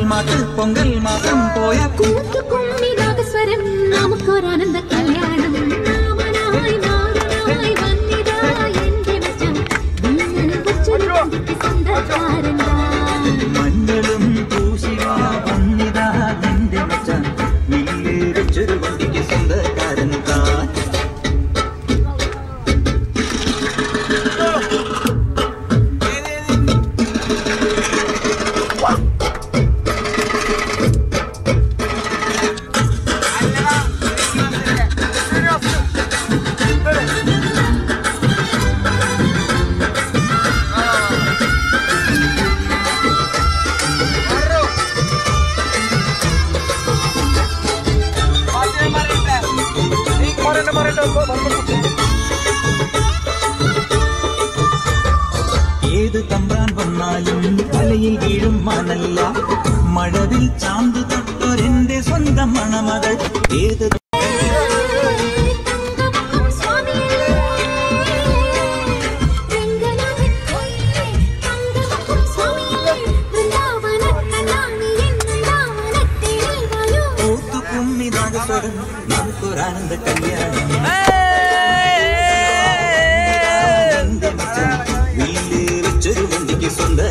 മാട്ട് പൊങ്കൽ മാസം പോയ കൂത്തുകുമ്മി നാഗസ്വരം നമുക്കൊരാനന്ദ കല്യാണം രാമനായി മാറനായി വന്നിതാ എന്റെ മച്ചം വീണനും കൊച്ചൊരു വണ്ടിക്ക് സ്വന്തക്കാരൻ മഞ്ഞളും പൂശിക വന്നിതാ എന്റെ മച്ചം വില്ല് വെച്ചൊരു വണ്ടിക്ക് സ്വന്തക്കാരൻ താൻ ഏത് തമ്പ്രാൻ വന്നാലും തലയിൽ വീഴും മണല്ല മഴവിൽ ചാന്ത് തൊട്ടൊരെന്റെ സ്വന്തം മണമകൾ ഏത് കൂത്തുകുമ്മി നാഗസ്വരം നമുക്കൊരാനന്ദ കല്യാണം വീല് വെച്ചൊരു വണ്ടിക്ക് സ്വന്തം